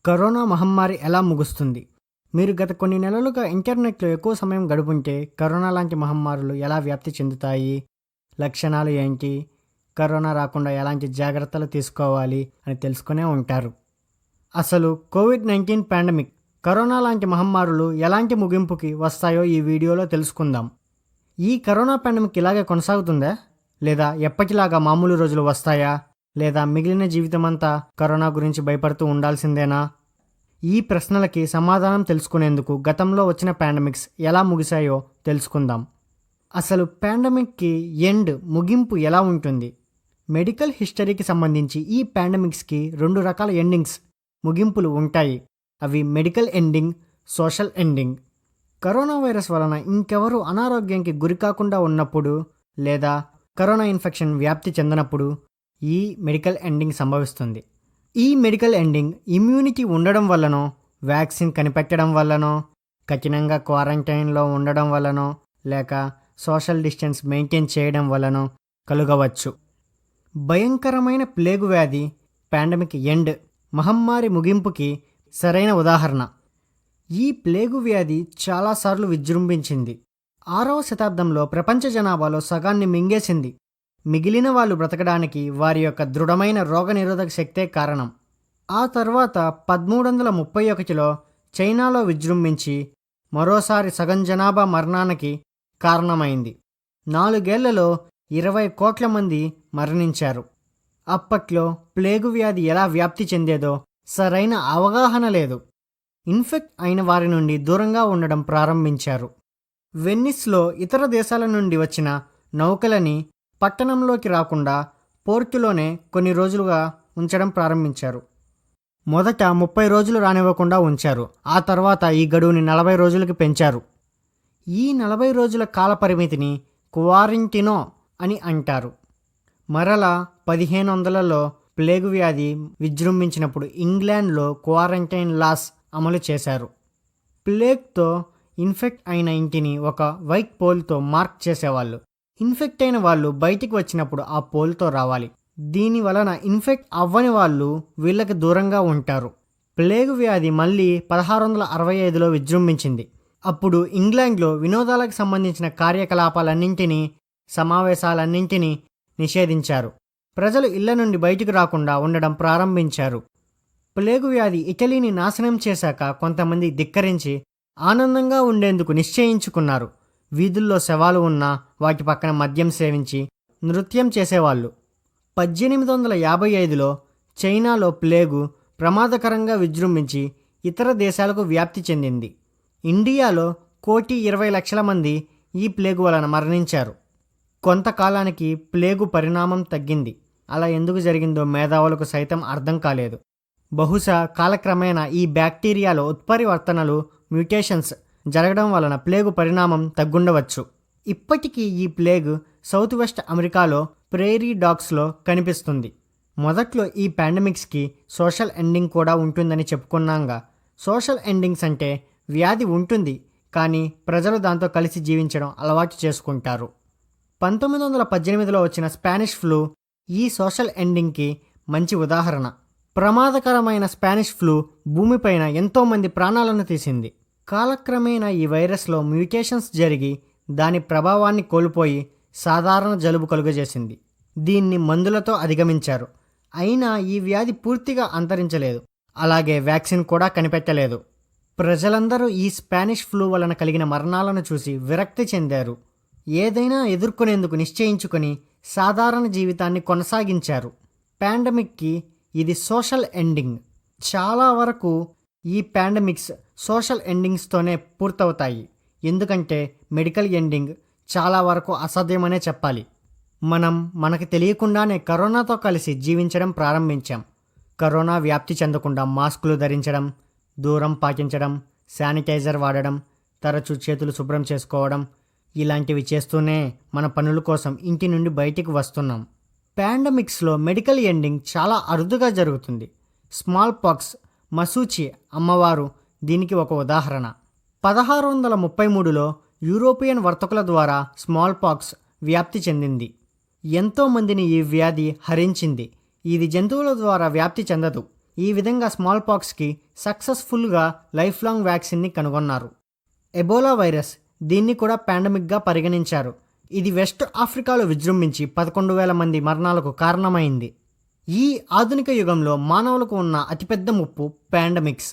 Corona మహమ్మారి ఎలా ముగుస్తుంది? మీరు గత కొన్ని నెలలుగా ఇంటర్నెట్‌లో ఎక్కువ సమయం గడుపుంటే, కరోనా లాంటి మహమ్మారులు ఎలా వ్యాప్తి చెందుతాయి? లక్షణాలు ఏంటి? కరోనా రాకుండా ఎలాంటి జాగ్రత్తలు తీసుకోవాలి అని తెలుసుకునే ఉంటారు. అసలు కోవిడ్-19 పాండమిక్, కరోనా లాంటి మహమ్మారులు ఎలాంటి ముగింపుకి వస్తాయో ఈ వీడియోలో తెలుసుకుందాం. ఈ కరోనా పాండమిక్ ఇలాగే కొనసాగుతుందా? లేదా ఎప్పటిలాగా మామూలు రోజులు వస్తాయా? లేదా మిగిలిన జీవితమంతా కరోనా గురించి భయపడుతూ ఉండాల్సిందేనా? ఈ ప్రశ్నలకి సమాధానం తెలుసుకునేందుకు గతంలో వచ్చిన పాండమిక్స్ ఎలా ముగిశాయో తెలుసుకుందాం. అసలు పాండమిక్కి ముగింపు ఎలా ఉంటుంది? మెడికల్ హిస్టరీకి సంబంధించి ఈ పాండమిక్స్కి 2 రకాల ముగింపులు ఉంటాయి. అవి medical ending, social ending. Corona virus వలన ఇంకెవరూ అనారోగ్యానికి గురికాకుండా ఉన్నప్పుడు, లేదా కరోనా ఇన్ఫెక్షన్ వ్యాప్తి చెందనప్పుడు ఈ మెడికల్ ఎండింగ్ సంభవిస్తుంది. ఈ మెడికల్ ఎండింగ్ ఇమ్యూనిటీ ఉండడం వల్లనో, వ్యాక్సిన్ కనిపెట్టడం వల్లనో, కఠినంగా క్వారంటైన్లో ఉండడం వల్లనో, లేక సోషల్ డిస్టెన్స్ మెయింటైన్ చేయడం వల్లనో కలుగవచ్చు. భయంకరమైన ప్లేగు వ్యాధి పాండమిక్ మహమ్మారి ముగింపుకి సరైన ఉదాహరణ. ఈ ప్లేగు వ్యాధి చాలాసార్లు విజృంభించింది. 6వ శతాబ్దంలో ప్రపంచ జనాభాలో సగాన్ని మింగేసింది. మిగిలిన వాళ్ళు బ్రతకడానికి వారి యొక్క దృఢమైన రోగనిరోధక శక్తే కారణం. ఆ తర్వాత 1331లో చైనాలో విజృంభించి మరోసారి సగం జనాభా మరణానికి కారణమైంది. 4 ఏళ్లలో 20 కోట్ల మంది మరణించారు. అప్పట్లో ప్లేగు వ్యాధి ఎలా వ్యాప్తి చెందేదో సరైన అవగాహన లేదు. ఇన్ఫెక్ట్ అయిన వారి నుండి దూరంగా ఉండడం ప్రారంభించారు. వెన్నిస్లో ఇతర దేశాల నుండి వచ్చిన నౌకలని పట్టణంలోకి రాకుండా పోర్టులోనే కొన్ని రోజులుగా ఉంచడం ప్రారంభించారు. మొదట 30 రోజులు రానివ్వకుండా ఉంచారు. ఆ తర్వాత ఈ గడువుని 40 రోజులకి పెంచారు. ఈ 40 రోజుల కాల పరిమితిని క్వారంటినో అని అంటారు. మరలా 1500లలో ప్లేగు వ్యాధి విజృంభించినప్పుడు ఇంగ్లాండ్లో క్వారంటైన్ లాస్ అమలు చేశారు. ప్లేగ్తో ఇన్ఫెక్ట్ అయిన ఇంటిని ఒక వైట్ పోల్తో మార్క్ చేసేవాళ్ళు. ఇన్ఫెక్ట్ అయిన వాళ్ళు బయటికి వచ్చినప్పుడు ఆ పోల్తో రావాలి. దీని వలన ఇన్ఫెక్ట్ అవ్వని వాళ్ళు వీళ్ళకి దూరంగా ఉంటారు. ప్లేగు వ్యాధి మళ్ళీ 1665లో విజృంభించింది. అప్పుడు ఇంగ్లాండ్లో వినోదాలకు సంబంధించిన కార్యకలాపాలన్నింటినీ, సమావేశాలన్నింటినీ నిషేధించారు. ప్రజలు ఇళ్ల నుండి బయటికి రాకుండా ఉండడం ప్రారంభించారు. ప్లేగు వ్యాధి ఇటలీని నాశనం చేశాక కొంతమంది ధిక్కరించి ఆనందంగా ఉండేందుకు నిశ్చయించుకున్నారు. వీధుల్లో శవాలు ఉన్నా వాటి పక్కన మద్యం సేవించి నృత్యం చేసేవాళ్ళు. 1855లో చైనాలో ప్లేగు ప్రమాదకరంగా విజృంభించి ఇతర దేశాలకు వ్యాప్తి చెందింది. ఇండియాలో 1,20,00,000 మంది ఈ ప్లేగు వలన మరణించారు. కొంతకాలానికి ప్లేగు పరిణామం తగ్గింది. అలా ఎందుకు జరిగిందో మేధావులకు సైతం అర్థం కాలేదు. బహుశా కాలక్రమేణా ఈ బ్యాక్టీరియాలో ఉత్పరివర్తనలు, మ్యూటేషన్స్ జరగడం వలన ప్లేగు పరిణామం తగ్గుండవచ్చు. ఇప్పటికీ ఈ ప్లేగ్ సౌత్ వెస్ట్ అమెరికాలో ప్రేరీ డాగ్స్లో కనిపిస్తుంది. మొదట్లో ఈ పాండమిక్స్కి సోషల్ ఎండింగ్ కూడా ఉంటుందని చెప్పుకున్నాంగా. సోషల్ ఎండింగ్స్ అంటే వ్యాధి ఉంటుంది, కానీ ప్రజలు దాంతో కలిసి జీవించడం అలవాటు చేసుకుంటారు. 1918లో వచ్చిన స్పానిష్ ఫ్లూ ఈ సోషల్ ఎండింగ్కి మంచి ఉదాహరణ. ప్రమాదకరమైన స్పానిష్ ఫ్లూ భూమిపైన ఎంతోమంది ప్రాణాలను తీసింది. కాలక్రమేణా ఈ వైరస్లో మ్యూటేషన్స్ జరిగి దాని ప్రభావాన్ని కోల్పోయి సాధారణ జలుబు కలుగజేసింది. దీన్ని మందులతో అధిగమించారు. అయినా ఈ వ్యాధి పూర్తిగా అంతరించలేదు. అలాగే వ్యాక్సిన్ కూడా కనిపెట్టలేదు. ప్రజలందరూ ఈ స్పానిష్ ఫ్లూ వలన కలిగిన మరణాలను చూసి విరక్తి చెందారు. ఏదైనా ఎదుర్కొనేందుకు నిశ్చయించుకొని సాధారణ జీవితాన్ని కొనసాగించారు. పాండమిక్కి ఇది సోషల్ ఎండింగ్. చాలా వరకు ఈ పాండమిక్స్ సోషల్ ఎండింగ్స్తోనే పూర్తవుతాయి. ఎందుకంటే మెడికల్ ఎండింగ్ చాలా వరకు అసాధ్యమనే చెప్పాలి. మనకి తెలియకుండానే కరోనాతో కలిసి జీవించడం ప్రారంభించాం. కరోనా వ్యాప్తి చెందకుండా మాస్కులు ధరించడం, దూరం పాటించడం, శానిటైజర్ వాడడం, తరచూ చేతులు శుభ్రం చేసుకోవడం, ఇలాంటివి చేస్తూనే మన పనుల కోసం ఇంటి నుండి బయటికి వస్తున్నాం. పాండమిక్స్లో మెడికల్ ఎండింగ్ చాలా అరుదుగా జరుగుతుంది. స్మాల్ పాక్స్, మసూచి అమ్మవారు దీనికి ఒక ఉదాహరణ. 1633లో యూరోపియన్ వర్తకుల ద్వారా స్మాల్ పాక్స్ వ్యాప్తి చెందింది. ఎంతోమందిని ఈ వ్యాధి హరించింది. ఇది జంతువుల ద్వారా వ్యాప్తి చెందదు. ఈ విధంగా స్మాల్ పాక్స్కి సక్సెస్ఫుల్గా లైఫ్ లాంగ్ వ్యాక్సిన్ని కనుగొన్నారు. ఎబోలా వైరస్, దీన్ని కూడా పాండమిక్గా పరిగణించారు. ఇది వెస్ట్ ఆఫ్రికాలో విజృంభించి 11,000 మంది మరణాలకు కారణమైంది. ఈ ఆధునిక యుగంలో మానవులకు ఉన్న అతిపెద్ద ముప్పు పాండమిక్స్.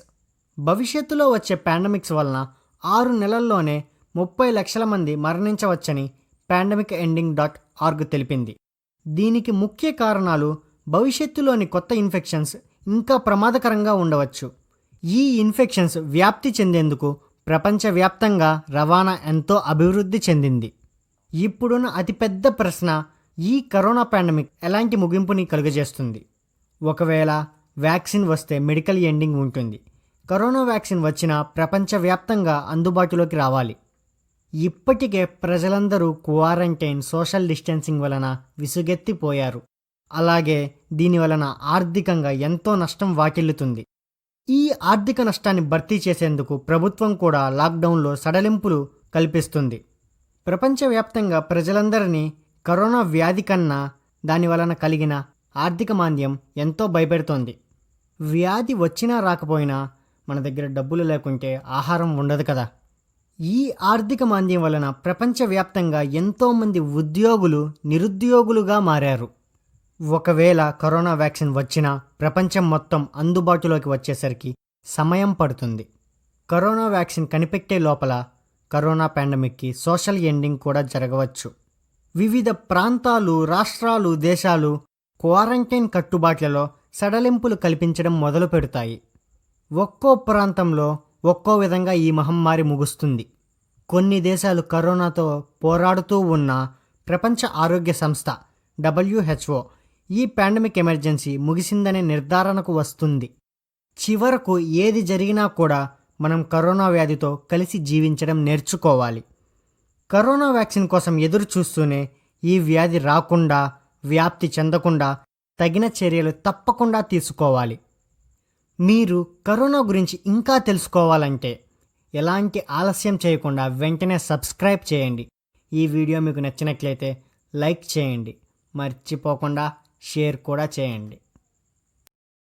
భవిష్యత్తులో వచ్చే పాండమిక్స్ వలన 6 నెలల్లోనే 30 లక్షల మంది మరణించవచ్చని pandemicending.org తెలిపింది. దీనికి ముఖ్య కారణాలు భవిష్యత్తులోని కొత్త ఇన్ఫెక్షన్స్ ఇంకా ప్రమాదకరంగా ఉండవచ్చు. ఈ ఇన్ఫెక్షన్స్ వ్యాప్తి చెందేందుకు ప్రపంచవ్యాప్తంగా రవాణా ఎంతో అభివృద్ధి చెందింది. ఇప్పుడున్న అతిపెద్ద ప్రశ్న, ఈ కరోనా పాండమిక్ ఎలాంటి ముగింపుని కలుగజేస్తుంది? ఒకవేళ వ్యాక్సిన్ వస్తే మెడికల్ ఎండింగ్ ఉంటుంది. కరోనా వ్యాక్సిన్ వచ్చినా ప్రపంచవ్యాప్తంగా అందుబాటులోకి రావాలి. ఇప్పటికే ప్రజలందరూ క్వారంటైన్, సోషల్ డిస్టెన్సింగ్ వలన విసుగెత్తిపోయారు. అలాగే దీని వలన ఆర్థికంగా ఎంతో నష్టం వాటిల్లుతుంది. ఈ ఆర్థిక నష్టాన్ని భర్తీ చేసేందుకు ప్రభుత్వం కూడా లాక్డౌన్లో సడలింపులు కల్పిస్తుంది. ప్రపంచవ్యాప్తంగా ప్రజలందరినీ కరోనా వ్యాధి కన్నా దాని వలన కలిగిన ఆర్థిక మాంద్యం ఎంతో భయపెడుతోంది. వ్యాధి వచ్చినా రాకపోయినా మన దగ్గర డబ్బులు లేకుంటే ఆహారం ఉండదు కదా. ఈ ఆర్థిక మాంద్యం వలన ప్రపంచవ్యాప్తంగా ఎంతోమంది ఉద్యోగులు నిరుద్యోగులుగా మారారు. ఒకవేళ కరోనా వ్యాక్సిన్ వచ్చినా ప్రపంచం మొత్తం అందుబాటులోకి వచ్చేసరికి సమయం పడుతుంది. కరోనా వ్యాక్సిన్ కనిపెట్టే లోపల కరోనా పాండమిక్కి సోషల్ ఎండింగ్ కూడా జరగవచ్చు. వివిధ ప్రాంతాలు, రాష్ట్రాలు, దేశాలు క్వారంటైన్ కట్టుబాట్లలో సడలింపులు కల్పించడం మొదలు పెడతాయి. ఒక్కో ప్రాంతంలో ఒక్కో విధంగా ఈ మహమ్మారి ముగుస్తుంది. కొన్ని దేశాలు కరోనాతో పోరాడుతూ ఉన్న ప్రపంచ ఆరోగ్య సంస్థ WHO ఈ పాండమిక్ ఎమర్జెన్సీ ముగిసిందనే నిర్ధారణకు వస్తుంది. చివరకు ఏది జరిగినా కూడా మనం కరోనా వ్యాధితో కలిసి జీవించడం నేర్చుకోవాలి. కరోనా వ్యాక్సిన్ కోసం ఎదురు చూస్తూనే ఈ వ్యాధి రాకుండా, వ్యాప్తి చెందకుండా తగిన చర్యలు తప్పకుండా తీసుకోవాలి. మీరు కరోనా గురించి ఇంకా తెలుసుకోవాలంటే ఎలాంటి ఆలస్యం చేయకుండా వెంటనే సబ్స్క్రైబ్ చేయండి. ఈ వీడియో మీకు నచ్చినట్లయితే లైక్ చేయండి, మర్చిపోకుండా షేర్ కూడా చేయండి.